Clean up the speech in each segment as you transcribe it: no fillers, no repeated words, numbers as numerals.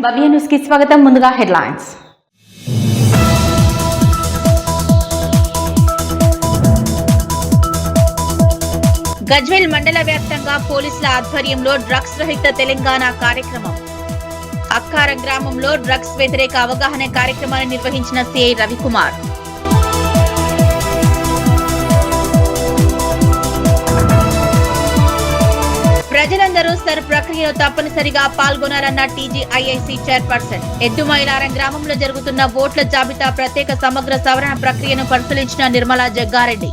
భవ్య news కి స్వాగతం. ముందుగా హెడ్లైన్స్. గజ్వేల్ మండల వ్యాప్తంగా పోలీసుల ఆధ్వర్యంలో డ్రగ్స్ రహిత తెలంగాణ కార్యక్రమం. అక్కారం గ్రామంలో డ్రగ్స్ వ్యతిరేక అవగాహన కార్యక్రమాన్ని నిర్వహించిన సిఐ రవికుమార్. ప్రజలందరూ సర్ ప్రక్రియలో తప్పనిసరిగా పాల్గొనాలన్న టీజీఐఐసీ చైర్పర్సన్. ఎద్దుమైలారం గ్రామంలో జరుగుతున్న ఓట్ల జాబితా ప్రత్యేక సమగ్ర సవరణ ప్రక్రియను పరిశీలించిన నిర్మలా జగ్గారెడ్డి.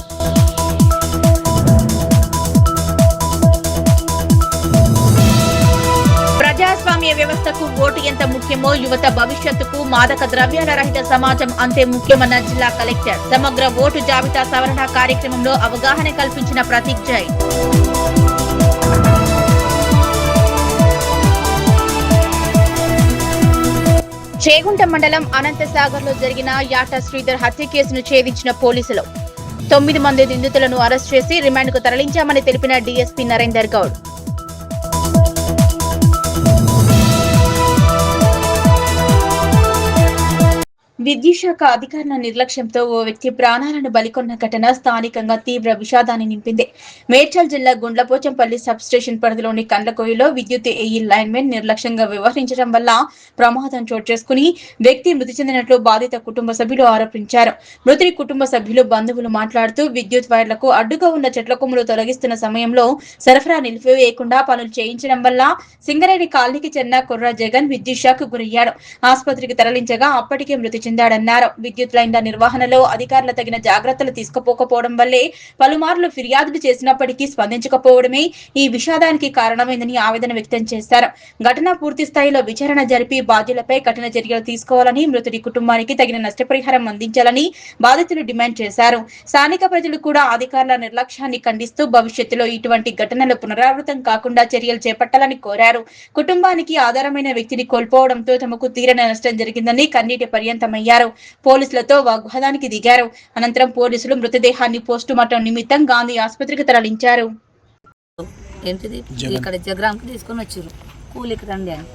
ప్రజాస్వామ్య వ్యవస్థకు ఓటు ఎంత ముఖ్యమో యువత భవిష్యత్తుకు మాదక ద్రవ్యాల రహిత సమాజం అంతే ముఖ్యమన్న జిల్లా కలెక్టర్. సమగ్ర ఓటు జాబితా సవరణ కార్యక్రమంలో అవగాహన కల్పించిన ప్రతీక్ జై. చేగుంట మండలం అనంతసాగర్ లో జరిగిన యాట శ్రీధర్ హత్య కేసును ఛేదించిన పోలీసులు 9 మంది నిందితులను అరెస్ట్ చేసి రిమాండ్ కు తరలించామని తెలిపిన డీఎస్పీ నరేందర్ గౌడ్. విద్యుత్ శాఖ అధికారుల నిర్లక్ష్యంతో ఓ వ్యక్తి ప్రాణాలను బలికొన్న ఘటన స్థానికంగా తీవ్ర విషాదాన్ని నింపింది. మేడ్చల్ జిల్లా గుండ్లపోచంపల్లి సబ్ స్టేషన్ పరిధిలోని కండ్లకోయిలో విద్యుత్ ఏఈ లైన్మెన్ నిర్లక్ష్యంగా వ్యవహరించడం వల్ల ప్రమాదం చోటు చేసుకుని వ్యక్తి మృతి చెందినట్లు బాధిత కుటుంబ సభ్యులు ఆరోపించారు. మృతుడి కుటుంబ సభ్యులు బంధువులు మాట్లాడుతూ విద్యుత్ వైర్లకు అడ్డుగా ఉన్న చెట్ల కొమ్ములు తొలగిస్తున్న సమయంలో సరఫరా నిలిపివేయకుండా పనులు చేయించడం వల్ల సింగరేణి కాలనీకి చెందిన కుర్ర జగన్ విద్యుత్ షాక్ గురయ్యాడు. ఆసుపత్రికి తరలించగా అప్పటికే మృతి చెందాడన్నారు. విద్యుత్ లైన్ల నిర్వహణలో అధికారులు తగిన జాగ్రత్తలు తీసుకోకపోవడం వల్లే పలుమార్లు ఫిర్యాదులు చేసినప్పటికీ స్పందించకపోవడమే ఈ విషాదానికి కారణమైందని ఆవేదన వ్యక్తం చేశారు. ఘటన పూర్తి స్థాయిలో విచారణ జరిపి బాధ్యులపై కఠిన చర్యలు తీసుకోవాలని, మృతుడి కుటుంబానికి తగిన నష్టపరిహారం అందించాలని బాధితులు డిమాండ్ చేశారు. స్థానిక ప్రజలు కూడా అధికారుల నిర్లక్ష్యాన్ని ఖండిస్తూ భవిష్యత్తులో ఇటువంటి ఘటనలు పునరావృతం కాకుండా చర్యలు చేపట్టాలని కోరారు. కుటుంబానికి ఆధారమైన వ్యక్తిని కోల్పోవడంతో తమకు తీరని నష్టం జరిగిందని కన్నీటి పర్యంతమయ్యారు. పోలీసులతో వాగ్వాదానికి దిగారు. అనంతరం పోలీసులు మృతదేహాన్ని పోస్టుమార్టం నిమిత్తం గాంధీ ఆసుపత్రికి తరలించారు. ఏంటిది ఇక్కడ జగ్రాంకి తీసుకొని వచ్చారు కూలికి రండి అని.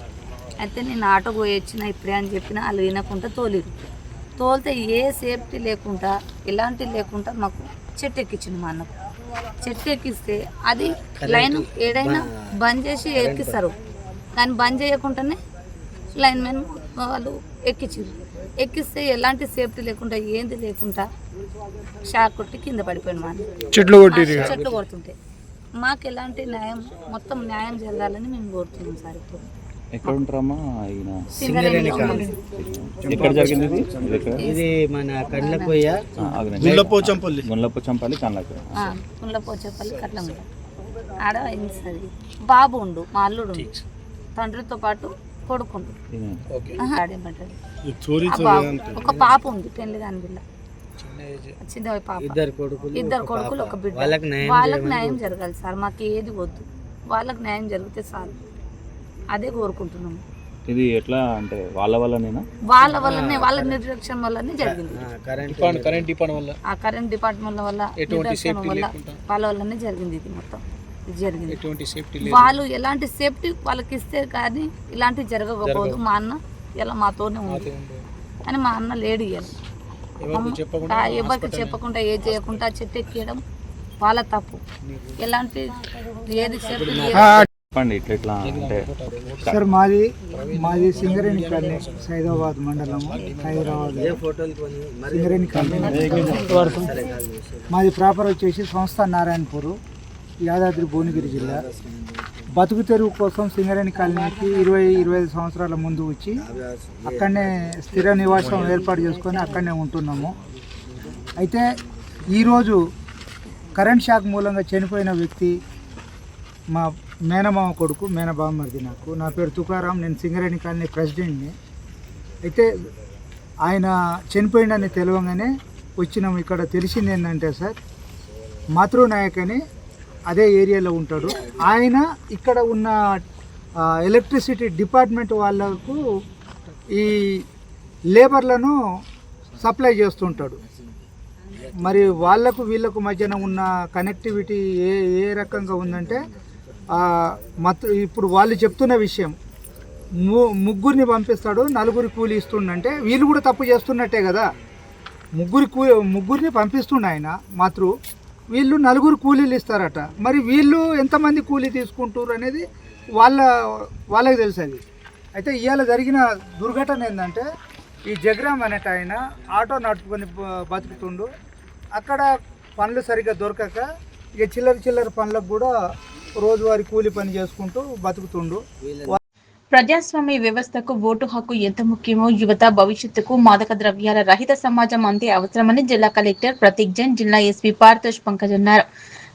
అయితే నేను ఆటో పోయి వచ్చిన ఇప్పుడే అని చెప్పిన వాళ్ళు వినకుండా తోలితే ఏ సేఫ్టీ లేకుండా ఎలాంటి లేకుండా మాకు చెట్టు ఎక్కించింది. మా అన్నకు చెట్టు ఎక్కిస్తే అది లైన్ ఏడైనా బంద్ చేసి ఎక్కిస్తారు, కానీ బంద్ చేయకుండానే లైన్ మెన్ వాళ్ళు ఎక్కిస్తే ఎలాంటి సేఫ్టీ లేకుండా ఏంది లేకుండా షాక్ కొట్టి కింద పడిపోయింది. మా చెట్లు కొడుతుంటే మాకు ఎలాంటి న్యాయం మొత్తం న్యాయం జరగాలని మేము కోరుతున్నాం సార్. ఇప్పుడు ఎక్కడ ఉంటారమ్మా? ఎక్కడ జరిగింది ఇది? మన కండ్లకోయ గుండ్లపోచంపల్లి కట్లమూడ ఆడ అయింది సార్. బాబు ఉండు, మా అల్లుడు తండ్రితో పాటు కొడుకుండు, ఒక పాప ఉంది పెళ్లి కాని బిడ్డ, చిన్న పాప, ఇద్దరు కొడుకులు ఒక బిడ్డ. వాళ్ళకి న్యాయం జరగాలి సార్, మాకు ఏది వద్దు, వాళ్ళకి న్యాయం జరిగితే చాలు, అదే కోరుకుంటున్నాము. ఇది ఎట్లా అంటే వాళ్ళ వల్లనే వాళ్ళ నిర్లక్ష్యం వల్లనే జరిగింది. ఆ కరెంట్ డిపార్ట్మెంట్ వల్ల నిర్లక్ష్యం వల్ల వాళ్ళ వల్లనే జరిగింది. ఇది మొత్తం జరిగింది. వాళ్ళు ఎలాంటి సేఫ్టీ వాళ్ళకి ఇస్తే కానీ ఇలాంటి జరగకపోదు. మా అన్న ఇలా మాతోనే ఉంది అని మా అన్న లేడు. ఎవరికి చెప్పకుండా ఏది చేయకుండా చెట్టు ఎక్కియడం వాళ్ళ తప్పు. ఎలాంటి ఏది సేఫ్టీ సార్ మాది సింగరేణి కాలనీ, సైదాబాద్ మండలం, హైదరాబాద్ సింగరేణి కాలనీ. మాది ప్రాపర్ వచ్చేసి సంస్థ నారాయణపూర్, యాదాద్రి భువనగిరి జిల్లా. బతుకు తెరువు కోసం సింగరేణి కాలనీకి 20-25 సంవత్సరాల ముందు వచ్చి అక్కడనే స్థిర నివాసం ఏర్పాటు చేసుకొని అక్కడనే ఉంటున్నాము. అయితే ఈరోజు కరెంట్ షాక్ మూలంగా చనిపోయిన వ్యక్తి మా మేనమామ కొడుకు, మేనబామ్మర్ది. నా పేరు తుకారాం, నేను సింగరేణి కాలనీ ప్రెసిడెంట్ని. అయితే ఆయన చనిపోయిందని తెలియగానే వచ్చినాము. ఇక్కడ తెలిసింది ఏంటంటే సార్, మాతృనాయక్ అని అదే ఏరియాలో ఉంటాడు ఆయన. ఇక్కడ ఉన్న ఎలక్ట్రిసిటీ డిపార్ట్మెంట్ వాళ్ళకు ఈ లేబర్లను సప్లై చేస్తుంటాడు. మరి వాళ్లకు వీళ్ళకు మధ్యన ఉన్న కనెక్టివిటీ ఏ రకంగా ఉందంటే ఇప్పుడు వాళ్ళు చెప్తున్న విషయం ముగ్గురిని పంపిస్తాడు, నలుగురి కూలి ఇస్తుండంటే వీళ్ళు కూడా తప్పు చేస్తున్నట్టే కదా. ముగ్గురిని పంపిస్తుండే ఆయన మాతృ, వీళ్ళు నలుగురు కూలీలు ఇస్తారట. మరి వీళ్ళు ఎంతమంది కూలీ తీసుకుంటారు అనేది వాళ్ళకి తెలుసు. అది అయితే ఇవాళ జరిగిన దుర్ఘటన ఏంటంటే, ఈ జగరామ్ అనేట ఆయన ఆటో నడుపుకొని బతుకుతుండు. అక్కడ పనులు సరిగ్గా దొరకక ఇక చిల్లర పనులకు కూడా రోజువారీ కూలి పని చేసుకుంటూ బతుకుతుండు. ప్రజాస్వామ్య వ్యవస్థకు ఓటు హక్కు ఎంత ముఖ్యమో యువత భవిష్యత్తుకు మాదక ద్రవ్యాల రహిత సమాజం అంతే అవసరమని జిల్లా కలెక్టర్ ప్రతీక్ జైన్, జిల్లా ఎస్పీ పార్థోష్ పంకజ్ అన్నారు.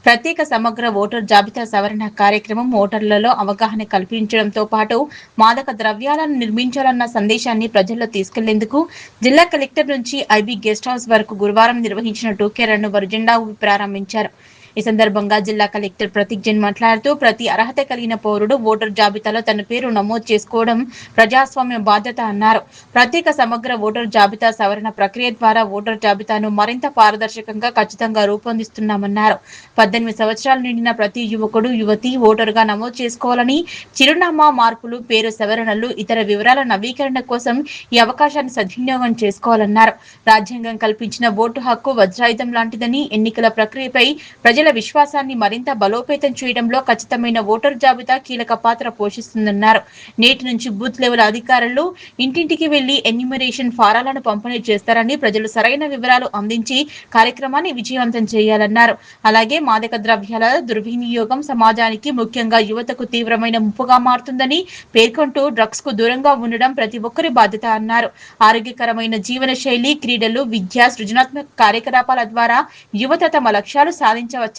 ప్రత్యేక సమగ్ర ఓటర్ జాబితా సవరణ కార్యక్రమం ఓటర్లలో అవగాహన కల్పించడంతో పాటు మాదక ద్రవ్యాలను నిర్మించాలన్న సందేశాన్ని ప్రజల్లో తీసుకెళ్లేందుకు జిల్లా కలెక్టర్ నుంచి ఐబీ గెస్ట్ హౌస్ వరకు గురువారం నిర్వహించిన టూకే రన్ను వారు జెండా ఊపి ప్రారంభించారు. ఈ సందర్భంగా జిల్లా కలెక్టర్ ప్రతీక్ జైన్ మాట్లాడుతూ, ప్రతి అర్హత కలిగిన పౌరుడు ఓటర్ జాబితాలో తన పేరు నమోదు చేసుకోవడం ప్రజాస్వామ్య బాధ్యత అన్నారు. ప్రత్యేక సమగ్ర ఓటర్ జాబితా సవరణ ప్రక్రియ ద్వారా ఓటర్ జాబితాను మరింత పారదర్శకంగా ఖచ్చితంగా రూపొందిస్తున్నామన్నారు. 18 సంవత్సరాలు నిండిన ప్రతి యువకుడు, యువతి ఓటరుగా నమోదు చేసుకోవాలని, చిరునామా మార్పులు, పేరు సవరణలు, ఇతర వివరాల నవీకరణ కోసం ఈ అవకాశాన్ని సద్వినియోగం చేసుకోవాలన్నారు. రాజ్యాంగం కల్పించిన ఓటు హక్కు వజ్రాయుధం లాంటిదని, ఎన్నికల ప్రక్రియపై ప్రజల విశ్వాసాన్ని మరింత బలోపేతం చేయడంలో ఖచ్చితమైన ఓటర్ జాబితా కీలక పాత్ర పోషిస్తుందన్నారు. నేటి నుంచి బూత్ లెవెల్ అధికారులు ఇంటింటికి వెళ్లి ఎన్యూమరేషన్ ఫారాలను పంపిణీ చేస్తారని, ప్రజలు సరైన వివరాలు అందించి కార్యక్రమాన్ని విజయవంతం చేయాలన్నారు. అలాగే మాదక ద్రవ్యాల దుర్వినియోగం సమాజానికి, ముఖ్యంగా యువతకు తీవ్రమైన ముప్పుగా మారుతుందని పేర్కొంటూ, డ్రగ్స్ కు దూరంగా ఉండడం ప్రతి ఒక్కరి బాధ్యత అన్నారు. ఆరోగ్యకరమైన జీవన శైలి, క్రీడలు, విద్య, సృజనాత్మక కార్యకలాపాల ద్వారా యువత తమ లక్ష్యాలు సాధించవచ్చన్నారు.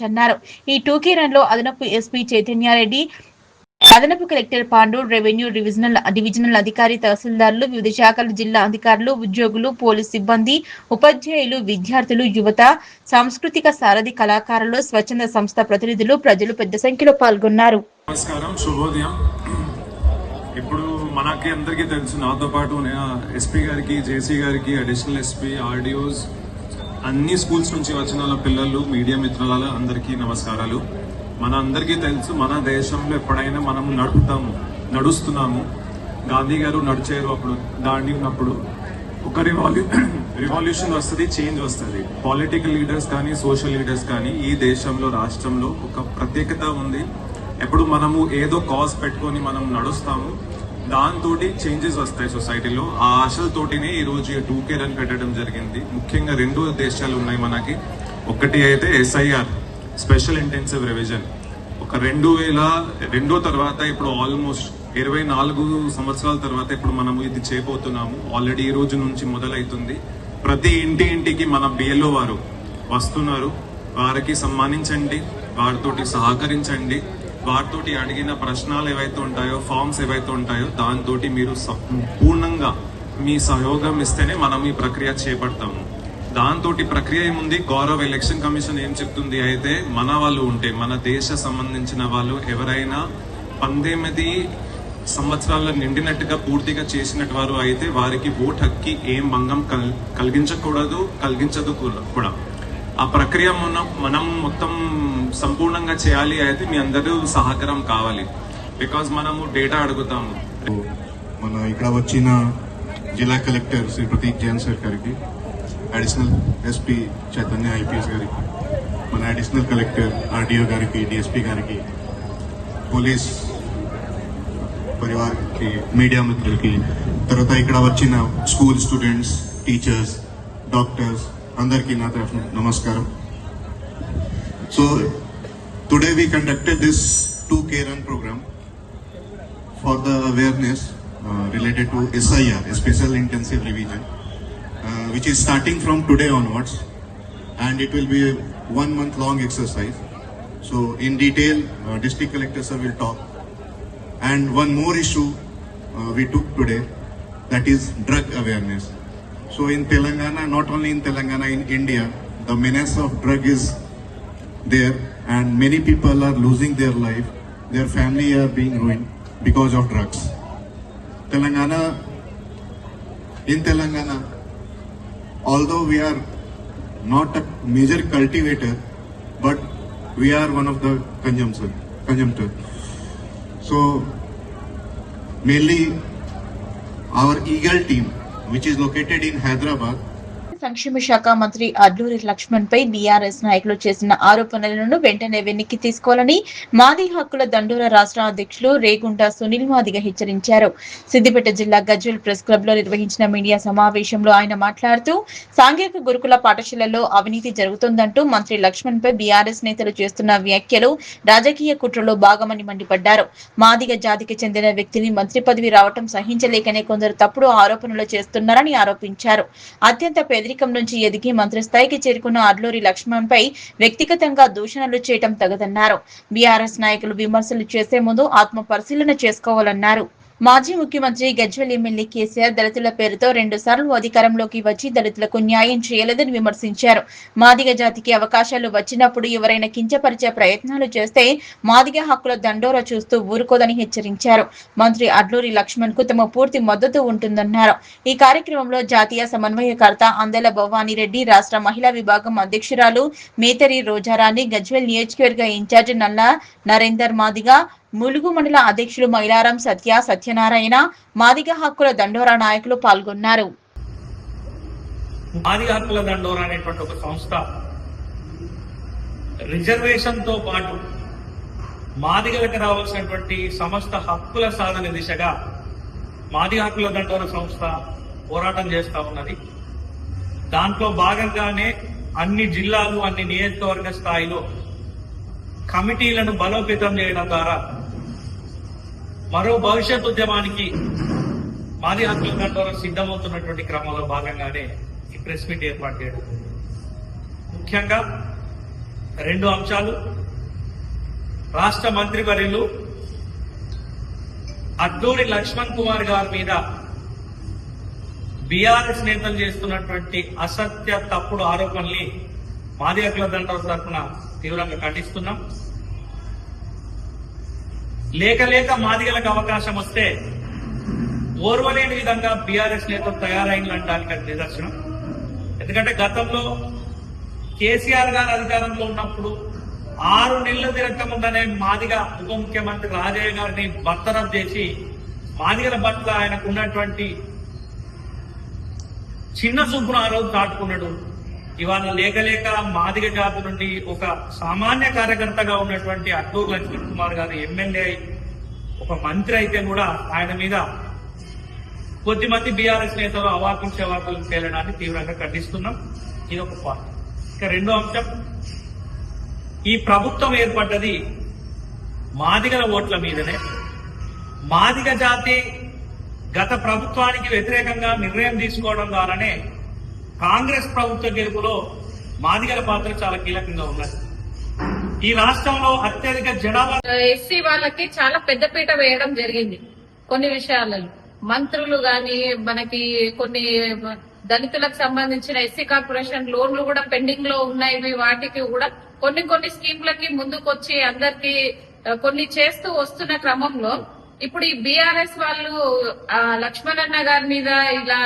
ఈ టూకే రన్ లో అదనపు ఎస్పీ చైతన్యారెడ్డి, అదనపు కలెక్టర్ పాండు, రెవెన్యూ డివిజనల్ అధికారి, తహసీల్దార్లు, వివిధ శాఖల జిల్లా అధికారులు, ఉద్యోగులు, పోలీస్ సిబ్బంది, ఉపాధ్యాయులు, విద్యార్థులు, యువత, సాంస్కృతిక సారథి కళాకారులు, స్వచ్ఛంద సంస్థ ప్రతినిధులు, ప్రజలు పెద్ద సంఖ్యలో పాల్గొన్నారు. నమస్కారం, శుభోదయం. ఇప్పుడు మనకి అందరికీ తెలుసు, నాతో పాటు ఎస్పీ గారికి, జేసీ గారికి, అడిషనల్ ఎస్పీ, ఆర్డీఓస్, అన్ని స్కూల్స్ నుంచి వచ్చిన పిల్లలు, మీడియా మిత్రుల అందరికీ నమస్కారాలు. మన అందరికీ తెలుసు, మన దేశంలో ఎప్పుడైనా మనం నడుస్తున్నాము. గాంధీ గారు నడిచారు, అప్పుడు దాండి ఉన్నప్పుడు ఒక రివాల్యూషన్ వస్తుంది, చేంజ్ వస్తుంది. పొలిటికల్ లీడర్స్ కానీ, సోషల్ లీడర్స్ కానీ, ఈ దేశంలో, రాష్ట్రంలో ఒక ప్రత్యేకత ఉంది. ఎప్పుడు మనము ఏదో కాజ్ పెట్టుకొని మనం నడుస్తాము, దాంతో చేంజెస్ వస్తాయి సొసైటీలో. ఆ ఆశలతోటినే ఈ రోజు టూకే రన్ పెట్టడం జరిగింది. ముఖ్యంగా 2 ఉద్దేశాలు ఉన్నాయి మనకి. ఒకటి అయితే SIR, స్పెషల్ ఇంటెన్సివ్ రివిజన్. ఒక 2002 తర్వాత ఇప్పుడు ఆల్మోస్ట్ 24 సంవత్సరాల తర్వాత ఇప్పుడు మనము ఇది చేయబోతున్నాము. ఆల్రెడీ ఈ రోజు నుంచి మొదలవుతుంది. ప్రతి ఇంటికి మన BLO వారు వస్తున్నారు. వారికి సన్మానించండి, వారితోటి సహకరించండి. వారితోటి అడిగిన ప్రశ్నలు ఏవైతే ఉంటాయో, ఫామ్స్ ఏవైతే ఉంటాయో, దాంతో మీరు పూర్ణంగా మీ సహయోగం ఇస్తేనే మనం ఈ ప్రక్రియ చేపడతాము. దాంతో ప్రక్రియ ఏముంది, గౌరవ ఎలక్షన్ కమిషన్ ఏం చెప్తుంది అయితే, మన వాళ్ళు ఉంటే, మన దేశ సంబంధించిన వాళ్ళు ఎవరైనా 18 సంవత్సరాల నిండినట్టుగా పూర్తిగా చేసినట్టు వారు అయితే వారికి ఓట్ హక్కి ఏం భంగం కలిగించదు కూడా. ఆ ప్రక్రియ మనం మొత్తం సంపూర్ణంగా చేయాలి అయితే మీ అందరూ సహకారం కావాలి. బికాజ్ మనము డేటా అడుగుతాము. మన ఇక్కడ వచ్చిన జిల్లా కలెక్టర్ శ్రీ ప్రతీక్ జైన్ సార్ గారికి, అడిషనల్ ఎస్పీ చైతన్య IPS గారికి, మన అడిషనల్ కలెక్టర్ RDO గారికి, DSP గారికి, పోలీస్ పరివార్కి, మీడియా మిత్రులకి, తర్వాత ఇక్కడ వచ్చిన స్కూల్ స్టూడెంట్స్, టీచర్స్, డాక్టర్స్ అందరికీ నా తరఫున నమస్కారం. So today we conducted this 2K run program for the awareness related to SIR, Special Intensive Revision, which is starting from today onwards, and it will be a 1-month long exercise. So in detail, District Collector sir will talk. And one more issue we took today, that is drug awareness. So in Telangana, not only in Telangana, in India, the menace of drug is there, and many people are losing their life. Their family are being ruined because of drugs. In Telangana, although we are not a major cultivator, but we are one of the consumptor. So mainly our Eagle team, which is located in Hyderabad. సంక్షేమ శాఖ మంత్రి అడ్లూరి లక్ష్మణ్ పై BRS నాయకులు చేసిన ఆరోపణలను వెంటనే వెనక్కి తీసుకోవాలని మాది హక్కుల దండోరా రాష్ట్ర అధ్యక్షులు రేగుంట సునీల్ మాదిగ హెచ్చరించారు. సిద్దిపేట జిల్లా గజ్వేల్ ప్రెస్ క్లబ్ లో నిర్వహించిన మీడియా సమావేశంలో ఆయన మాట్లాడుతూ సాంఘిక గురుకుల పాఠశాలల్లో అవినీతి జరుగుతోందంటూ మంత్రి లక్ష్మణ్ పై బీఆర్ఎస్ నేతలు చేస్తున్న వ్యాఖ్యలు రాజకీయ కుట్రలో భాగమని మండిపడ్డారు. మాదిగ జాతికి చెందిన వ్యక్తిని మంత్రి పదవి రావటం సహించలేకనే కొందరు తప్పుడు ఆరోపణలు చేస్తున్నారని ఆరోపించారు. అత్యంత పేదరికం నుంచి ఎదిగి మంత్రి స్థాయికి చేరుకున్న అడ్లూరి లక్ష్మణ్ పై వ్యక్తిగతంగా దూషణలు చేయటం తగదన్నారు. బీఆర్ఎస్ నాయకులు విమర్శలు చేసే ముందు ఆత్మ పరిశీలన చేసుకోవాలన్నారు. మాజీ ముఖ్యమంత్రి గజ్వేల్ ఎమ్మెల్యే కేసీఆర్ దళితుల పేరుతో 2 సార్లు అధికారంలోకి వచ్చి దళితులకు న్యాయం చేయలేదని విమర్శించారు. మాదిగ జాతికి అవకాశాలు వచ్చినప్పుడు ఎవరైనా కించపరిచే ప్రయత్నాలు చేస్తే మాదిగ హక్కుల దండోరా చూస్తూ ఊరుకోదని హెచ్చరించారు. మంత్రి అడ్లూరి లక్ష్మణ్ కు తమ పూర్తి మద్దతు ఉంటుందన్నారు. ఈ కార్యక్రమంలో జాతీయ సమన్వయకర్త అందెల భవానీ రెడ్డి, రాష్ట్ర మహిళా విభాగం అధ్యక్షురాలు మేతరి రోజారాణి, గజ్వేల్ నియోజకవర్గ ఇన్ఛార్జ్ నల్ల నరేందర్ మాదిగ, ములుగు మండల అధ్యక్షులు మైలారం సత్య, సత్యనారాయణ, మాదిగ హక్కుల దండోరా నాయకులు పాల్గొన్నారు. మాదిగ హక్కుల దండోరా అనేటువంటి ఒక సంస్థ రిజర్వేషన్ తో పాటు మాదిగలకు రావాల్సినటువంటి సమస్త హక్కుల సాధన దిశగా మాదిగ హక్కుల దండోరా సంస్థ పోరాటం చేస్తా ఉన్నది. దాంట్లో భాగంగానే అన్ని జిల్లాలు, అన్ని నియోజకవర్గ స్థాయిలో కమిటీలను బలోపేతం చేయడం ద్వారా మరో భవిష్యత్ ఉద్యమానికి మాదిగ హక్కుల దండోరా సిద్ధమవుతున్నటువంటి క్రమంలో భాగంగానే ఈ ప్రెస్ మీట్ ఏర్పాటు చేయడం. ముఖ్యంగా 2 అంశాలు. రాష్ట్ర మంత్రివర్యులు అడ్లూరి లక్ష్మణ్ కుమార్ గారి మీద బీఆర్ఎస్ నేతలు చేస్తున్నటువంటి అసత్య తప్పుడు ఆరోపణల్ని మాదిగ హక్కుల దండోరా తరఫున తీవ్రంగా ఖండిస్తున్నాం. లేక మాదిగలకు అవకాశం వస్తే ఓర్వలేని విధంగా బీఆర్ఎస్ నేతలు తయారైందనడానికి అది నిదర్శనం. ఎందుకంటే గతంలో కేసీఆర్ గారు అధికారంలో ఉన్నప్పుడు 6 నెలలు తిరగకముందనే మాదిగ ఉప ముఖ్యమంత్రి రాజయ్య గారిని బర్తరఫ్ చేసి మాదిగల పట్ల ఆయనకు ఉన్నటువంటి చిన్న చూపును ఆ రోజు దాటుకున్నాడు. ఇవాళ లేక మాదిగ జాతి నుండి ఒక సామాన్య కార్యకర్తగా ఉన్నటువంటి అడ్లూరి లక్ష్మణ్ కుమార్ గారు ఎమ్మెల్యే, ఒక మంత్రి అయితే కూడా ఆయన మీద కొద్దిమంది బీఆర్ఎస్ నేతలు అవాకించే వార్తలు తేలడాన్ని తీవ్రంగా ఖండిస్తున్నాం. ఇది ఒక పాయింట్. ఇక 2వ అంశం, ఈ ప్రభుత్వం ఏర్పడ్డది మాదిగల ఓట్ల మీదనే. మాదిగ జాతి గత ప్రభుత్వానికి వ్యతిరేకంగా నిర్ణయం తీసుకోవడం ద్వారానే కాంగ్రెస్ ప్రభుత్వ గెలుపులో మాదిగల పాత్ర చాలా కీలకంగా ఉన్నది. ఈ రాష్ట్రంలో అత్యధిక జనాభా ఎస్సీ వాళ్ళకి చాలా పెద్దపీట వేయడం జరిగింది. కొన్ని విషయాలలో మంత్రులు గాని, మనకి కొన్ని దళితులకు సంబంధించిన ఎస్సీ కార్పొరేషన్ లోన్లు కూడా పెండింగ్ లో ఉన్నాయి. వాటికి కూడా కొన్ని స్కీమ్లకి ముందుకొచ్చి అందరికి కొన్ని చేస్తూ వస్తున్న క్రమంలో ఇప్పుడు ఈ బీఆర్ఎస్ వాళ్ళు లక్ష్మణన్న గారి మీద ఇలా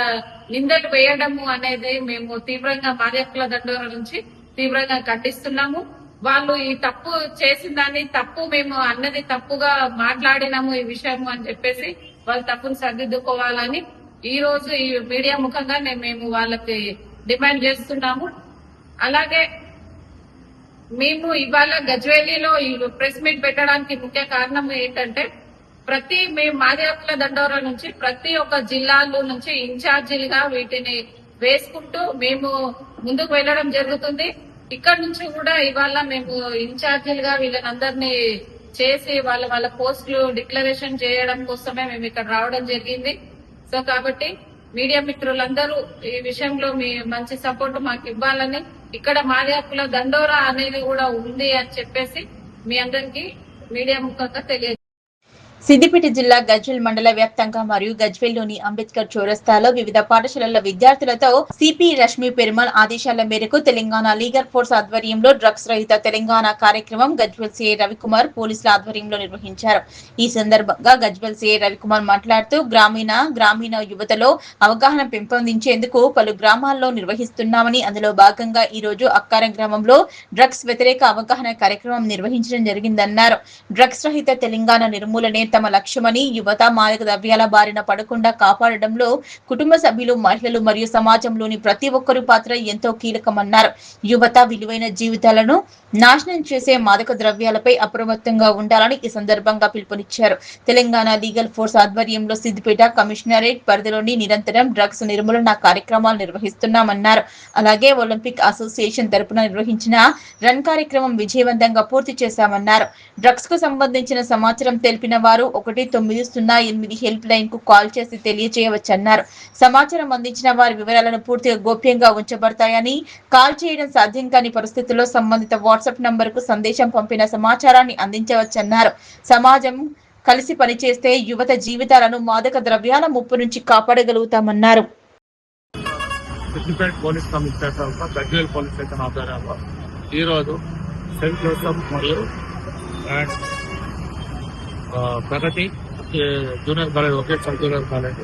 నిందలు వేయడము అనేది మేము తీవ్రంగా మాదిగ హక్కుల దండోరా నుంచి తీవ్రంగా ఖండిస్తున్నాము. వాళ్ళు ఈ తప్పు చేసిన దాన్ని తప్పు మేము అన్నది తప్పుగా మాట్లాడినాము ఈ విషయము అని చెప్పేసి వాళ్ళు తప్పును సరిదిద్దుకోవాలని ఈ రోజు ఈ మీడియా ముఖంగా మేము వాళ్ళకి డిమాండ్ చేస్తున్నాము. అలాగే మేము ఇవాళ గజ్వేలీలో ఈ ప్రెస్ మీట్ పెట్టడానికి ముఖ్య కారణం ఏంటంటే మేము మాదిగ హక్కుల దండోరా నుంచి ప్రతి ఒక్క జిల్లాలో నుంచి ఇన్ఛార్జీలుగా వీటిని వేసుకుంటూ మేము ముందుకు వెళ్లడం జరుగుతుంది. ఇక్కడ నుంచి కూడా ఇవాళ మేము ఇన్ఛార్జీలుగా వీళ్ళనందరినీ చేసి వాళ్ళ పోస్టులు డిక్లరేషన్ చేయడం కోసమే మేము ఇక్కడ రావడం జరిగింది. సో కాబట్టి మీడియా మిత్రులందరూ ఈ విషయంలో మీ మంచి సపోర్ట్ మాకు ఇవ్వాలని, ఇక్కడ మాదిగ హక్కుల దండోరా అనేది కూడా ఉంది అని చెప్పేసి మీ అందరికీ మీడియా ముఖంగా తెలియజేస్తాం. సిద్దిపేట జిల్లా గజ్వేల్ మండల వ్యాప్తంగా మరియు గజ్వేల్లోని అంబేద్కర్ చౌరస్తాలో వివిధ పాఠశాలల విద్యార్థులతో సిపి రష్మి పెరుమాల్ ఆదేశాల మేరకు తెలంగాణ లీగల్ ఫోర్స్ ఆధ్వర్యంలో డ్రగ్స్ రహిత తెలంగాణ కార్యక్రమం గజ్వేల్ సిఐ రవికుమార్ పోలీసుల ఆధ్వర్యంలో నిర్వహించారు. ఈ సందర్భంగా గజ్వేల్ సిఐ రవికుమార్ మాట్లాడుతూ గ్రామీణ యువతలో అవగాహన పెంపొందించేందుకు పలు గ్రామాల్లో నిర్వహిస్తున్నామని, అందులో భాగంగా ఈ రోజు అక్కారం గ్రామంలో డ్రగ్స్ వ్యతిరేక అవగాహన కార్యక్రమం నిర్వహించడం జరిగిందన్నారు. డ్రగ్స్ రహిత తెలంగాణ నిర్మూలనే తమ లక్ష్యమని, యువత మాదక ద్రవ్యాల బారిన పడకుండా కాపాడడంలో కుటుంబ సభ్యులు, మహిళలు మరియు సమాజంలోని ప్రతి ఒక్కరి పాత్ర ఎంతో కీలకమన్నారు. యువత విలువైన జీవితాలను నాశనం చేసే మాదక ద్రవ్యాలపై అప్రమత్తంగా ఉండాలని ఈ సందర్భంగా పిలుపునిచ్చారు. తెలంగాణ లీగల్ ఫోర్స్ ఆధ్వర్యంలో సిద్దిపేట కమిషనరేట్ పరిధిలోని నిరంతరం డ్రగ్స్ నిర్మూలన కార్యక్రమాలు నిర్వహిస్తున్నామన్నారు. అలాగే ఒలింపిక్ అసోసియేషన్ తరపున నిర్వహించిన రన్ కార్యక్రమం విజయవంతంగా పూర్తి చేశామన్నారు. డ్రగ్స్ కు సంబంధించిన సమాచారం తెలిపిన వారు 1908 హెల్ప్ లైన్ కు కాల్ చేసి తెలియజేయవచ్చన్నారు. సమాచారం అందించిన వారి వివరాలను పూర్తిగా గోప్యంగా ఉంచబడతాయని, కాల్ చేయడం సాధ్యం కాని పరిస్థితుల్లో సంబంధిత వాట్సాప్ నంబర్ కు సందేశం పంపిన సమాచారాన్ని అందించవచ్చన్నారు. సమాజం కలిసి పనిచేస్తే యువత జీవితాలను మాదక ద్రవ్యాల ముప్పు నుంచి కాపాడగలుగుతామన్నారు. Siddipet police commissioner Gajwel police station ఆధ్వర్యంలో ఈరోజు సెయింట్ జోసెఫ్ మరియు and Pragati junior college vocational junior college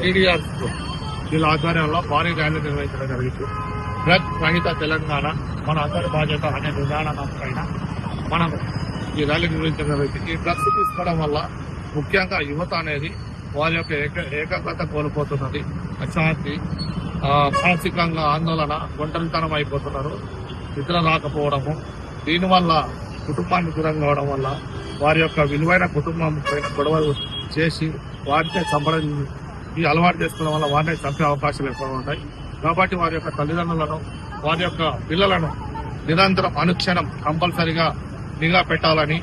TDR school వీళ్ళ ఆధ్వర్యంలో భారీ ర్యాలీ నిర్వహించడం జరిగింది. డ్రగ్స్ రహిత తెలంగాణ మన అందరి బాధ్యత అనే విధానం పైన మనం ఈ ర్యాలీ నిర్వహించడం జరిగింది. ఈ డ్రగ్స్ తీసుకోవడం వల్ల ముఖ్యంగా యువత అనేది వారి యొక్క ఏకాగ్రత కోల్పోతున్నది, అశాంతి, మానసికంగా ఆందోళన, ఒంటరితనం అయిపోతున్నారు, నిద్ర రాకపోవడము, దీనివల్ల కుటుంబానికి దూరంగా అవడం వల్ల వారి యొక్క విలువైన కుటుంబం పైన గొడవలు చేసి వారినే చంపడం, ఈ అలవాటు చేసుకోవడం వల్ల వారినే చంపే అవకాశాలు ఎక్కువ ఉంటాయి. కాబట్టి వారి యొక్క తల్లిదండ్రులను, వారి యొక్క పిల్లలను నిరంతరం అనుక్షణం కంపల్సరిగా నిఘా పెట్టాలని,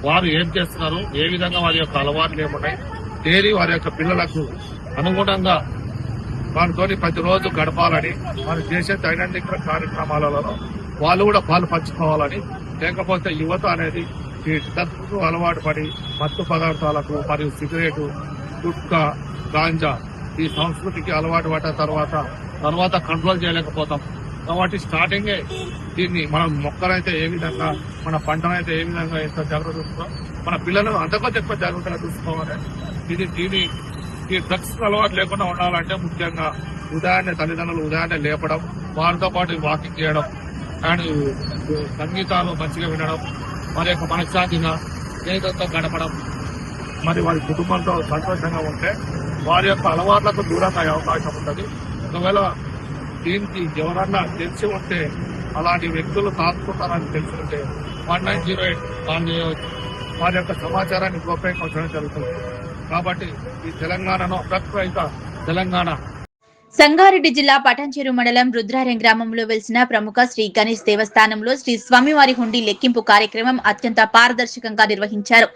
వారు ఏం చేస్తున్నారు, ఏ విధంగా వారి యొక్క అలవాట్లు ఏమున్నాయి, డైలీ వారి యొక్క పిల్లలకు అనుగుణంగా వారితోని ప్రతిరోజు గడపాలని, వారు చేసే దైనందిక కార్యక్రమాలలో వాళ్ళు కూడా పాలు పంచుకోవాలని. లేకపోతే యువత అనేది ఈ డ్రగ్స్ అలవాటు పడి మత్తు పదార్థాలకు మరియు సిగరెటు, గుట్కా, గాంజా ఈ సంస్కృతికి అలవాటు పడ్డ తర్వాత కంట్రోల్ చేయలేకపోతాం. కాబట్టి స్టార్టింగే దీన్ని మనం మొక్కలైతే ఏ విధంగా, మన పంటనైతే ఏ విధంగా ఎంత జాగ్రత్త చూసుకోవాలి, మన పిల్లలను అంతకంటే ఎక్కువ జాగ్రత్తగా చూసుకోవాలి. ఈ డ్రగ్స్ అలవాటు లేకుండా ఉండాలంటే ముఖ్యంగా ఉదయాన్నే తల్లిదండ్రులు ఉదయాన్నే లేపడం, వారితో పాటు వాకింగ్ చేయడం అండ్ సంగీతాలు మంచిగా వినడం, వారి యొక్క మనశ్శాంతిగా స్నేహితులతో గడపడం, మరి వారి కుటుంబంతో సంతోషంగా ఉంటే వారి యొక్క అలవాట్లకు దూరంగా అయ్యే అవకాశం ఉంటుంది. ఒకవేళ దీనికి ఎవరన్నా తెలిసి ఉంటే, అలాంటి వ్యక్తులు తాకుతున్నారని తెలిసి ఉంటే 1908 కాల్ చేయవచ్చు. వారి యొక్క సమాచారాన్ని గోప్యంగా ఉంచడం జరుగుతుంది. కాబట్టి ఈ తెలంగాణను డ్రగ్స్ రహిత తెలంగాణ. సంగారెడ్డి జిల్లా పటాన్చెరు మండలం రుద్రారం గ్రామంలో వెలిసిన ప్రముఖ శ్రీ గణేష్ దేవస్థానంలో శ్రీ స్వామివారి హుండీ లెక్కింపు కార్యక్రమం అత్యంత పారదర్శకంగా నిర్వహించారు.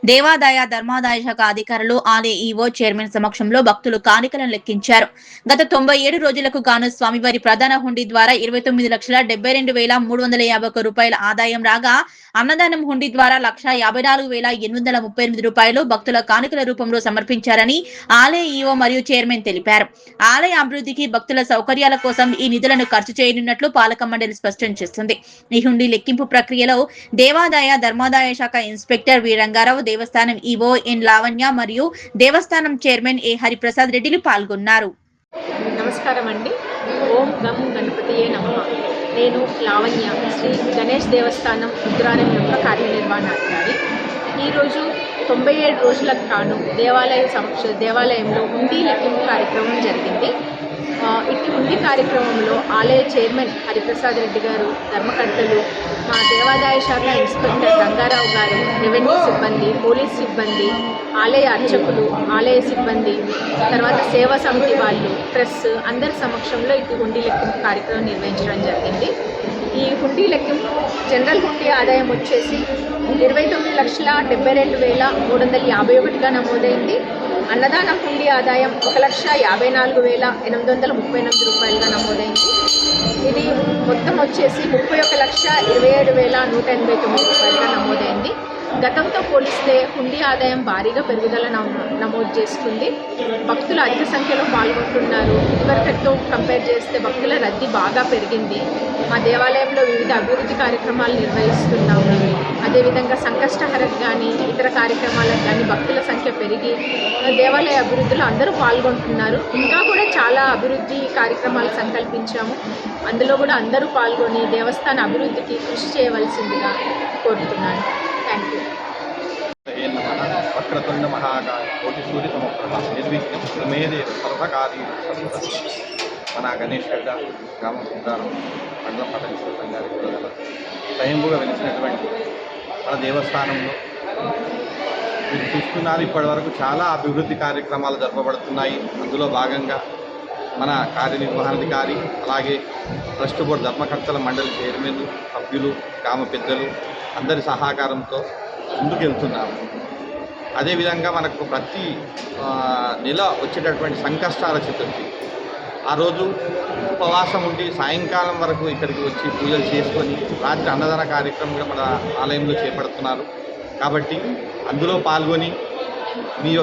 దేవాదాయ ధర్మాదాయ శాఖ అధికారులు, ఆలయ ఈవో, చైర్మన్ సమక్షంలో భక్తులు కానుకలను లెక్కించారు. గత 97 రోజులకు గాను స్వామివారి ప్రధాన హుండీ ద్వారా 29,72,351 రూపాయల ఆదాయం రాగా, అన్నదానం హుండీ ద్వారా 1,54,838 రూపాయలు భక్తుల కానుకల రూపంలో సమర్పించారని ఆలయ ఈవో మరియు చైర్మన్ తెలిపారు. ఆలయ అభివృద్ధికి, భక్తుల సౌకర్యాల కోసం ఈ నిధులను ఖర్చు చేయనున్నట్లు పాలక మండలి స్పష్టం చేస్తుంది. ఈ హుండీ లెక్కింపు ప్రక్రియలో దేవాదాయ ధర్మాదాయ శాఖ ఇన్స్పెక్టర్ వి రంగారావు, దేవస్థానం ఈవో ఎన్ లావణ్య మరియు దేవస్థానం చైర్మన్ ఏ హరిప్రసాద్ రెడ్డిలు పాల్గొన్నారు. నమస్కారం అండి. ఓం గం గణపతియే నమః. నేను లావణ్య, శ్రీ గణేష్ దేవస్థానం రుద్రారం యొక్క కార్యనిర్వహణాధికారి. ఈరోజు 97 రోజులకు కాను దేవాలయంలో హుండీ లెక్కింపు కార్యక్రమం జరిగింది. ఇటు హుండీ కార్యక్రమంలో ఆలయ చైర్మన్ హరిప్రసాద్ రెడ్డి గారు, ధర్మకర్తలు, మా దేవాదాయ శాఖ ఇన్స్పెక్టర్ రంగారావు గారు, రెవెన్యూ సిబ్బంది, పోలీస్ సిబ్బంది, ఆలయ అర్చకులు, ఆలయ సిబ్బంది, తర్వాత సేవా సమితి వాళ్ళు, ప్రెస్ అందరి సమక్షంలో ఇటు హుండీ లెక్కింపు కార్యక్రమం నిర్వహించడం జరిగింది. ఈ హుండీ లెక్కింపు జనరల్ హుండీ ఆదాయం వచ్చేసి 29,72,351గా నమోదైంది. అన్నదానం హుండీ ఆదాయం 1,54,838 రూపాయలుగా నమోదైంది. ఇది మొత్తం వచ్చేసి 31,27,189 రూపాయలుగా నమోదైంది. గతంతో పోలిస్తే హుండీ ఆదాయం భారీగా పెరుగుదల నమోదు చేస్తుంది. భక్తులు అధిక సంఖ్యలో పాల్గొంటున్నారు. ఇదివరకతో కంపేర్ చేస్తే భక్తుల రద్దీ బాగా పెరిగింది. మా దేవాలయంలో వివిధ అభివృద్ధి కార్యక్రమాలు నిర్వహిస్తున్నాము. అదేవిధంగా సంకష్టహరకు కానీ ఇతర కార్యక్రమాలకు కానీ భక్తుల సంఖ్య పెరిగి దేవాలయ అభివృద్ధిలో అందరూ పాల్గొంటున్నారు. ఇంకా కూడా చాలా అభివృద్ధి కార్యక్రమాలు సంకల్పించాము. అందులో కూడా అందరూ పాల్గొని దేవస్థాన అభివృద్ధికి కృషి చేయవలసిందిగా కోరుతున్నాను. Thank you. గణపతయే నమః. వక్రతుండ మహాకాయ కోటి సూర్య సమప్రభ నిర్విఘ్నం ప్రమేదే సర్వకార్యేషు సర్వదా. మన గణేష్ గడ్డ గ్రామ ఉద్దానం మండలం పట్టణ సంఘాల స్వయంభూగా వెలిసినటువంటి మన దేవస్థానంలో మీరు చూస్తున్నారు, ఇప్పటి వరకు చాలా అభివృద్ధి కార్యక్రమాలు జరపబడుతున్నాయి. అందులో భాగంగా మన కార్యనిర్వహణాధికారి అలాగే ట్రస్ట్ బోర్డు ధర్మకర్తల మండలి చైర్మన్లు, సభ్యులు, గ్రామ పెద్దలు అందరి సహకారంతో ముందుకెళ్తున్నాము. అదేవిధంగా మనకు ప్రతి నెల వచ్చేటటువంటి సంకష్టాల చతుర్థి ఆ రోజు ఉపవాసం ఉండి సాయంకాలం వరకు ఇక్కడికి వచ్చి పూజలు చేసుకొని రాత్రి అన్నదాన కార్యక్రమం కూడా మన ఆలయంలో చేపడుతున్నారు. కాబట్టి అందులో పాల్గొని ఈ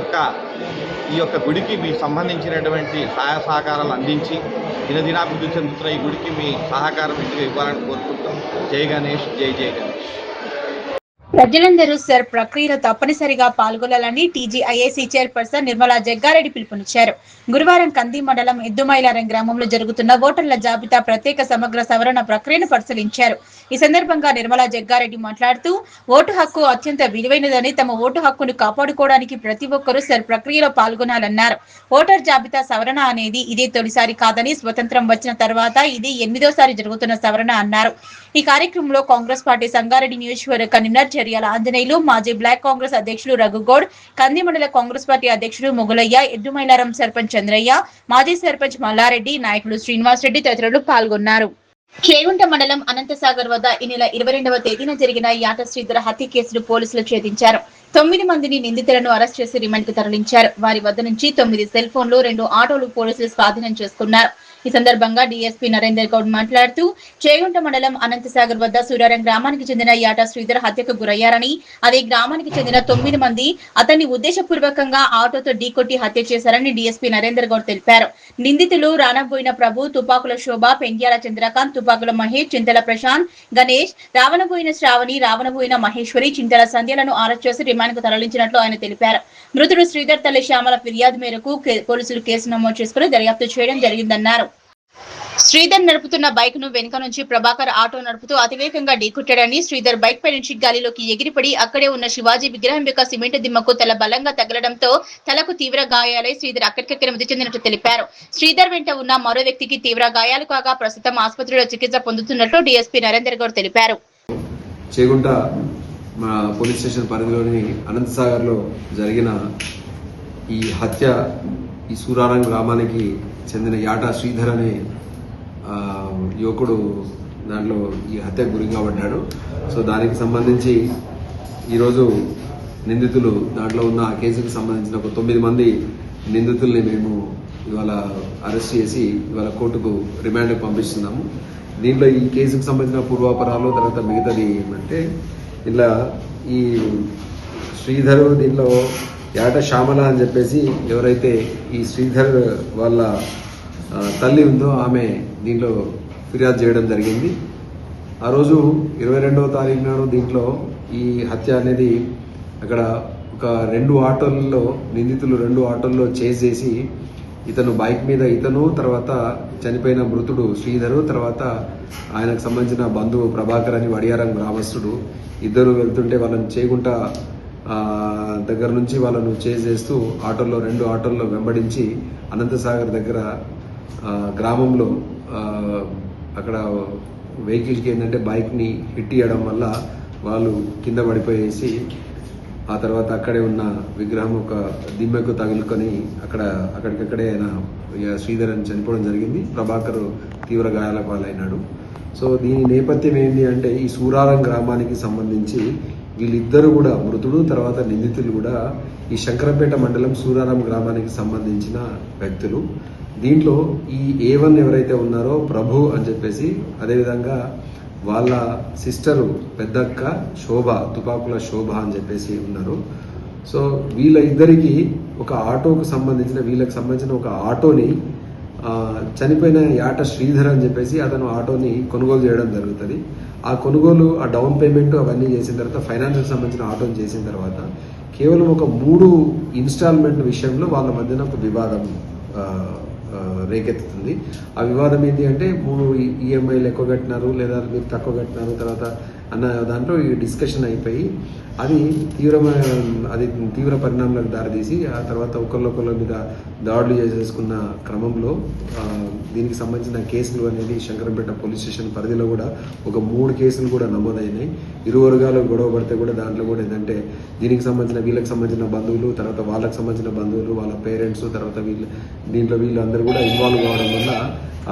యొక్క గుడికి మీకు సంబంధించినటువంటి సహాయ సహకారాలు అందించి దినదినాభివృద్ధి చెందుతున్న ఈ గుడికి మీ సహకారం ఇంటికి ఇవ్వాలని కోరుకుంటాం. జై గణేష్, జై జై గణేష్. ప్రజలందరూ సర్ ప్రక్రియలో తప్పనిసరిగా పాల్గొనాలని టీజీఐఏసీ చైర్పర్సన్ నిర్మలా జగ్గారెడ్డి పిలుపునిచ్చారు. గురువారం కంది మండలం ఎద్దుమైలారం గ్రామంలో జరుగుతున్న ఓటర్ల జాబితా ప్రత్యేక సమగ్ర సవరణ ప్రక్రియను పరిశీలించారు. ఈ సందర్భంగా నిర్మలా జగ్గారెడ్డి మాట్లాడుతూ ఓటు హక్కు అత్యంత విలువైనదని, తమ ఓటు హక్కును కాపాడుకోవడానికి ప్రతి ఒక్కరూ సర్ ప్రక్రియలో పాల్గొనాలన్నారు. ఓటర్ జాబితా సవరణ అనేది ఇదే తొలిసారి కాదని, స్వతంత్రం వచ్చిన తర్వాత ఇది 8వ జరుగుతున్న సవరణ అన్నారు. ఈ కార్యక్రమంలో కాంగ్రెస్ పార్టీ సంగారెడ్డి నియోజకవర్గ కన్వీనర్ చర్యాల ఆంజనేయులు, మాజీ బ్లాక్ కాంగ్రెస్ అధ్యక్షులు రఘుగౌడ్, కంది మండల కాంగ్రెస్ పార్టీ అధ్యక్షుడు మొగులయ్య, ఎద్దుమైలారం సర్పంచ్ చంద్రయ్య, మాజీ సర్పంచ్ మల్లారెడ్డి, నాయకులు శ్రీనివాస్ రెడ్డి తదితరులు పాల్గొన్నారు. చేగుంట మండలం అనంతసాగర్ వద్ద ఈ నెల 22వ తేదీన జరిగిన యాట శ్రీధర్ హత్య కేసును పోలీసులు ఛేదించారు. 9 మందిని నిందితులను అరెస్ట్ చేసి రిమాండ్ కు తరలించారు. వారి వద్ద నుంచి 9 సెల్ ఫోన్లు, 2 ఆటోలు పోలీసులు స్వాధీనం చేసుకున్నారు. ఈ సందర్భంగా డీఎస్పీ నరేందర్ గౌడ్ మాట్లాడుతూ చేగుంట మండలం అనంతసాగర్ వద్ద సూరారం గ్రామానికి చెందిన యాట శ్రీధర్ హత్యకు గురయ్యారని, అదే గ్రామానికి చెందిన 9 మంది అతన్ని ఉద్దేశపూర్వకంగా ఆటోతో ఢీకొట్టి హత్య చేశారని డీఎస్పీ నరేందర్ గౌడ్ తెలిపారు. నిందితులు రానబోయిన ప్రభు, తుపాకుల శోభ, పెండ్యాల చంద్రకాంత్, తుపాకుల మహేష్, చింతల ప్రశాంత్, గణేష్, రావణబోయిన శ్రావణి, రావణబోయిన మహేశ్వరి, చింతల సంధ్యలను అరెస్ట్ చేసి రిమాండ్ కు తరలించినట్లు ఆయన తెలిపారు. మృతుడు శ్రీధర్ తల్లి శ్యామల ఫిర్యాదు మేరకు పోలీసులు కేసు నమోదు చేసుకుని దర్యాప్తు చేయడం జరిగిందన్నారు. శ్రీధర్ నడుపుతున్న బైక్ ను వెనుక నుంచి ప్రభాకర్ ఆటో నడుపుతూ అతివేగంగా ఢీకొట్టాడని, శ్రీధర్ బైక్ పై నుంచి గాలిలోకి ఎగిరిపడి అక్కడే ఉన్న శివాజీ విగ్రహం యొక్క సిమెంట్ దిమ్మకు తల బలంగా తగలడంతో తలకు తీవ్ర గాయాలై శ్రీధర్ అక్కడికక్కడ మృతి చెందినట్లు తెలిపారు. శ్రీధర్ వెంట ఉన్న మరో వ్యక్తికి తీవ్ర గాయాలు కాగా ప్రస్తుతం ఆసుపత్రిలో చికిత్స పొందుతున్నట్లు డీఎస్పీ నరేందర్ గౌడ్ తెలిపారు. చేగుంట పోలీస్ స్టేషన్ పరిధిలోని అనంతసాగర్ లో జరిగిన ఈ హత్య ఈ సూరారం గ్రామానికి చెందిన యాట శ్రీధర్ అనే యువకుడు దాంట్లో ఈ హత్యకు గురి కాబడ్డాడు. సో దానికి సంబంధించి ఈరోజు నిందితులు దాంట్లో ఉన్న ఆ కేసుకు సంబంధించిన ఒక 9 మంది నిందితుల్ని మేము ఇవాళ అరెస్ట్ చేసి ఇవాళ కోర్టుకు రిమాండ్కి పంపిస్తున్నాము. దీంట్లో ఈ కేసుకు సంబంధించిన పూర్వాపరాలు తర్వాత మిగతాది ఏమంటే ఇలా ఈ శ్రీధర్ దీంట్లో యాట శ్యామల అని చెప్పేసి ఎవరైతే ఈ శ్రీధర్ వాళ్ళ తల్లి ఉందో ఆమె దీంట్లో ఫిర్యాదు చేయడం జరిగింది. ఆ రోజు 22వ తారీఖు నాడు దీంట్లో ఈ హత్య అనేది అక్కడ ఒక 2 ఆటోల్లో నిందితులు 2 ఆటోల్లో చేసి ఇతను బైక్ మీద ఇతను, తర్వాత చనిపోయిన మృతుడు శ్రీధరు, తర్వాత ఆయనకు సంబంధించిన బంధువు ప్రభాకర్ అని వడియారం గ్రామస్తుడు ఇద్దరు వెళ్తుంటే వాళ్ళని చేగుంట దగ్గర నుంచి వాళ్ళను చేస్తూ ఆటోల్లో 2 ఆటోల్లో వెంబడించి అనంతసాగర్ దగ్గర గ్రామంలో అక్కడ వెహికల్కి ఏంటంటే బైక్ని హిట్ చేయడం వల్ల వాళ్ళు కింద పడిపోయేసి ఆ తర్వాత అక్కడే ఉన్న విగ్రహం ఒక దిమ్మెకు తగులుకొని అక్కడికక్కడే ఆయన శ్రీధర్ అని చనిపోవడం జరిగింది. ప్రభాకర్ తీవ్ర గాయాల పాలైనాడు. సో దీని నేపథ్యం ఏంటి అంటే ఈ సూరారం గ్రామానికి సంబంధించి వీళ్ళిద్దరూ కూడా మృతుడు తర్వాత నిందితులు కూడా ఈ శంకరంపేట మండలం సూరారం గ్రామానికి సంబంధించిన వ్యక్తులు. దీంట్లో ఈ A1 ఎవరైతే ఉన్నారో ప్రభు అని చెప్పేసి, అదేవిధంగా వాళ్ళ సిస్టరు పెద్దక్క శోభ, తుపాకుల శోభ అని చెప్పేసి ఉన్నారు. సో వీళ్ళ ఇద్దరికి ఒక ఆటోకు సంబంధించిన వీళ్ళకి సంబంధించిన ఒక ఆటోని చనిపోయిన యాట శ్రీధర్ అని చెప్పేసి అతను ఆటోని కొనుగోలు చేయడం జరుగుతుంది. ఆ కొనుగోలు, ఆ డౌన్ పేమెంట్ అవన్నీ చేసిన తర్వాత ఫైనాన్స్కి సంబంధించిన ఆటోని చేసిన తర్వాత కేవలం ఒక 3 ఇన్స్టాల్మెంట్ విషయంలో వాళ్ళ మధ్యన ఒక వివాదం రేకెత్తుతుంది. ఆ వివాదం ఏంటి అంటే 3 ఈఎంఐలు ఎక్కువ కట్టినారు లేదా మీరు తక్కువ కట్టినారు, తర్వాత అన్న దాంట్లో ఈ డిస్కషన్ అయిపోయి అది తీవ్ర పరిణామాలకు దారితీసి ఆ తర్వాత ఒకళ్ళొకళ్ళ మీద దాడులు చేసేసుకున్న క్రమంలో దీనికి సంబంధించిన కేసులు అనేది శంకరంపేట పోలీస్ స్టేషన్ పరిధిలో కూడా ఒక 3 కేసులు కూడా నమోదైనాయి. ఇరు వర్గాలు గొడవ పడితే కూడా దాంట్లో కూడా ఏంటంటే దీనికి సంబంధించిన వీళ్ళకి సంబంధించిన బంధువులు, తర్వాత వాళ్ళకి సంబంధించిన బంధువులు, వాళ్ళ పేరెంట్స్, తర్వాత వీళ్ళు అందరూ కూడా ఇన్వాల్వ్ కావడం వల్ల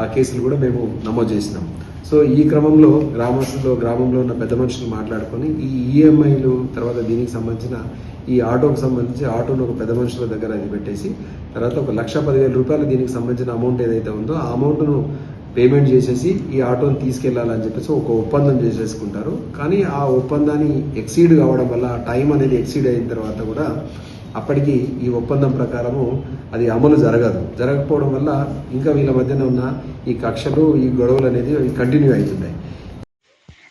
ఆ కేసులు కూడా మేము నమోదు చేసినాం. సో ఈ క్రమంలో గ్రామంలో ఉన్న పెద్ద మనుషులు మాట్లాడుకొని ఈ ఈఎంఐలు తర్వాత దీనికి సంబంధించిన ఈ ఆటోకు సంబంధించి ఆటోను ఒక పెద్ద మనుషుల దగ్గర అది పెట్టేసి తర్వాత 1,10,000 రూపాయలు దీనికి సంబంధించిన అమౌంట్ ఏదైతే ఉందో ఆ అమౌంట్ను పేమెంట్ చేసేసి ఈ ఆటోని తీసుకెళ్లాలని చెప్పేసి ఒక ఒప్పందం చేసేసుకుంటారు. కానీ ఆ ఒప్పందాన్ని ఎక్సీడ్ కావడం వల్ల ఆ టైం అనేది ఎక్సీడ్ అయిన తర్వాత కూడా అప్పటికి ఈ ఒప్పందం ప్రకారము అది అమలు జరగకపోవడం వల్ల ఇంకా వీళ్ళ మధ్యన ఉన్న ఈ కక్షలు, ఈ గొడవలు అనేది కంటిన్యూ అవుతున్నాయి.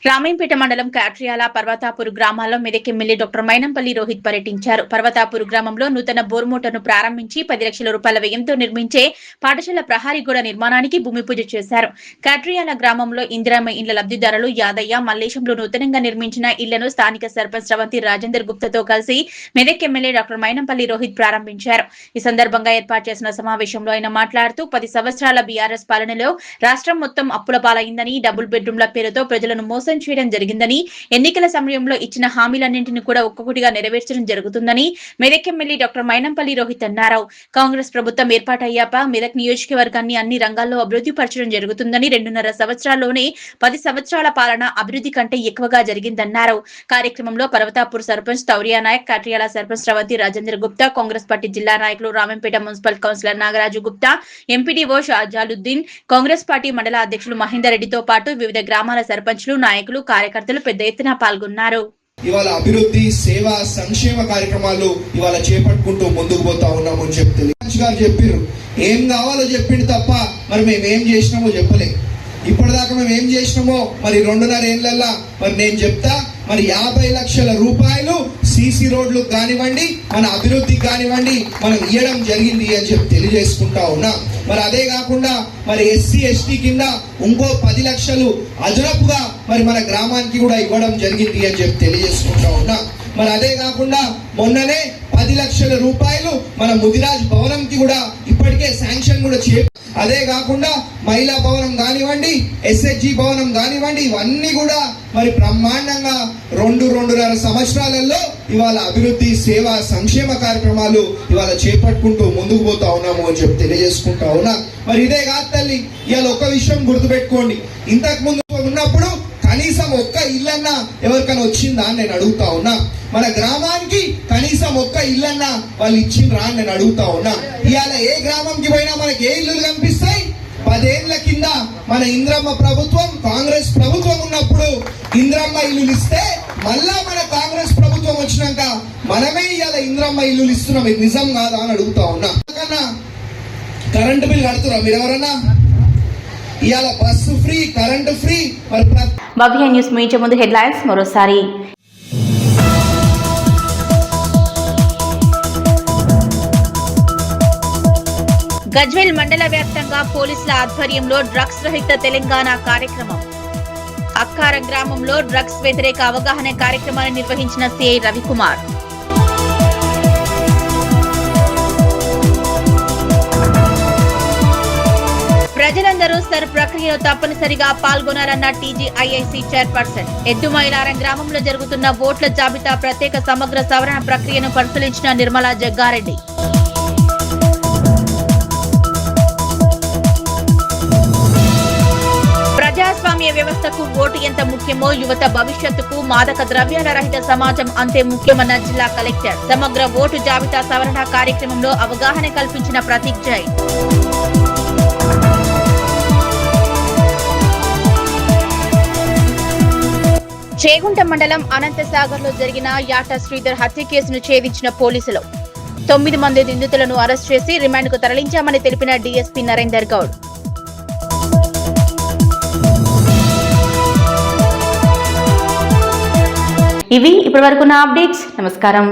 రామేంపేట మండలం కాట్రియాల పర్వతాపూర్ గ్రామాల్లో మెదక్ ఎమ్మెల్యే డాక్టర్ మైనంపల్లి రోహిత్ పర్యటించారు. పర్వతాపూర్ గ్రామంలో నూతన బోర్ మోటార్ను ప్రారంభించి 10 లక్షల రూపాయల వ్యయంతో నిర్మించే పాఠశాల ప్రహారీ గోడ నిర్మాణానికి భూమి పూజ చేశారు. కాట్రియాల గ్రామంలో ఇందిరమ్మ ఇండ్ల లబ్ధిదారులు యాదయ్య, మల్లేశంలో నూతనంగా నిర్మించిన ఇళ్లను స్థానిక సర్పంచ్ శ్రవంతి రాజేందర్ గుప్తాతో కలిసి మెదక్ ఎమ్మెల్యే డాక్టర్ మైనంపల్లి రోహిత్ ప్రారంభించారు. ఈ సందర్భంగా ఏర్పాటు చేసిన సమావేశంలో ఆయన మాట్లాడుతూ 10 సంవత్సరాల బీఆర్ఎస్ పాలనలో రాష్ట్రం మొత్తం అప్పుల పాలైందని, డబుల్ బెడ్రూమ్ల పేరుతో ప్రజలను మోసం చేయడం జరిగిందని, ఎన్నికల సమయంలో ఇచ్చిన హామీలన్నింటినీ కూడా ఒక్కొక్కటిగా నెరవేర్చడం జరుగుతుందని మెదక్ ఎమ్మెల్యే డాక్టర్ మైనంపల్లి రోహిత్ అన్నారు. కాంగ్రెస్ ప్రభుత్వం ఏర్పాటయ్యాక మెదక్ నియోజకవర్గాన్ని అన్ని రంగాల్లో అభివృద్ధి పరచడం జరుగుతుందని, 2.5 సంవత్సరాల్లోనే 10 సంవత్సరాల పాలన అభివృద్ధి కంటే ఎక్కువగా జరిగిందన్నారు. కార్యక్రమంలో పర్వతాపూర్ సర్పంచ్ తౌరియా నాయక్, కాట్రియాల సర్పంచ్ శ్రవంతి రాజేందర్ గుప్తా, కాంగ్రెస్ పార్టీ జిల్లా నాయకులు Ramampet municipal councillor Nagaraju Gupta, MPDO Shajaluddin, Congress party మండల అధ్యక్షులు మహేందర్ రెడ్డితో పాటు వివిధ గ్రామాల సర్పంచ్లు, నాయకులు, కార్యకర్తలు పెద్ద ఎత్తున పాల్గొన్నారు. ఇవాళ అభివృద్ధి, సేవ, సంక్షేమ కార్యక్రమాలు ఇవాళ చేపట్టుకుంటూ ముందుకు పోతా ఉన్నాము అని చెప్తే గారు చెప్పారు. ఏం కావాలో చెప్పిండు తప్ప మరి మేమేం చేసినామో చెప్పలే. ఇప్పటిదాకా మేము ఏం చేసినామో మరి 2.5 ఏళ్లలో మరి నేను చెప్తా. మరి 50 లక్షల రూపాయలు సీసీ రోడ్లు కానివ్వండి, మన అభివృద్ధికి కానివ్వండి మనం ఇవ్వడం జరిగింది అని చెప్పి తెలియజేసుకుంటా ఉన్నా. మరి అదే కాకుండా మరి ఎస్సీ ఎస్టీ కింద ఇంకో 10 లక్షలు అదనపుగా మరి మన గ్రామానికి కూడా ఇవ్వడం జరిగింది అని చెప్పి తెలియజేసుకుంటా ఉన్నా. మరి అదే కాకుండా మొన్ననే 10 లక్షల రూపాయలు మన ముదిరాజ్ భవనంకి కూడా ఇప్పటికే శాంక్షన్ కూడా అదే కాకుండా మహిళా భవనం కానివ్వండి, ఎస్హెచ్జి భవనం కానివ్వండి, ఇవన్నీ కూడా మరి బ్రహ్మాండంగా 2.5 సంవత్సరాలలో ఇవాళ అభివృద్ధి, సేవ, సంక్షేమ కార్యక్రమాలు ఇవాళ చేపట్టుకుంటూ ముందుకు పోతా ఉన్నాము అని చెప్పి తెలియజేసుకుంటా ఉన్నా. మరి ఇదే కాదు తల్లి, ఇవాళ ఒక విషయం గుర్తుపెట్టుకోండి. ఇంతకు ముందు ఉన్నప్పుడు కనీసం ఒక్క ఇల్లన్నా ఎవరికైనా వచ్చిందా అని నేను అడుగుతా ఉన్నా. మన గ్రామానికి కనీసం ఒక్క ఇల్లన్నా వాళ్ళు ఇచ్చిండ్రా అని నేను అడుగుతా ఉన్నా. ఇవాళ ఏ గ్రామంకి పోయినా మనకి ఏ ఇల్లు కనిపిస్తాయి? 10 ఏళ్ల కింద మన ఇంద్రమ్మ ప్రభుత్వం, కాంగ్రెస్ ప్రభుత్వం ఉన్నప్పుడు ఇంద్రమ్మ ఇల్లులు ఇస్తే మళ్ళా మన కాంగ్రెస్ ప్రభుత్వం వచ్చినాక మనమే ఇవాళ ఇంద్రమ్మ ఇల్లులు ఇస్తున్నాం. ఇది నిజం కాదా అని అడుగుతా ఉన్నా. కరెంటు బిల్ కడుతున్నా మీరు ఎవరన్నా? ఇవాళ బస్సు ఫ్రీ, కరెంటు ఫ్రీ. భవ్య న్యూస్ ముగించే ముందు హెడ్లైన్స్ మరోసారి. గజ్వేల్ మండల వ్యాప్తంగా పోలీసుల ఆధ్వర్యంలో డ్రగ్స్ రహిత తెలంగాణ కార్యక్రమం. అక్కార గ్రామంలో డ్రగ్స్ వ్యతిరేక అవగాహన కార్యక్రమాన్ని నిర్వహించిన సిఐ రవికుమార్. ప్రజలందరూ సర్ ప్రక్రియలో తప్పనిసరిగా పాల్గొనాలన్న టీజీఐఐసీ చైర్పర్సన్. ఎద్దుమైలారం గ్రామంలో జరుగుతున్న ఓట్ల జాబితా ప్రత్యేక సమగ్ర సవరణ ప్రక్రియను పరిశీలించిన నిర్మలా జగ్గారెడ్డి. ప్రజాస్వామ్య వ్యవస్థకు ఓటు ఎంత ముఖ్యమో యువత భవిష్యత్తుకు మాదక ద్రవ్యాల రహిత సమాజం అంతే ముఖ్యమన్న జిల్లా కలెక్టర్. సమగ్ర ఓటు జాబితా సవరణ కార్యక్రమంలో అవగాహన కల్పించిన ప్రతీక్ జైన్. చేగుంట మండలం అనంతసాగర్ లో జరిగిన యాట శ్రీధర్ హత్య కేసును ఛేదించిన పోలీసులు. 9 మంది నిందితులను అరెస్ట్ చేసి రిమాండ్ కు తరలించామని తెలిపిన డీఎస్పీ నరేందర్ గౌడ్. ఇవి ఇప్పటివరకున్న అప్డేట్స్. నమస్కారం.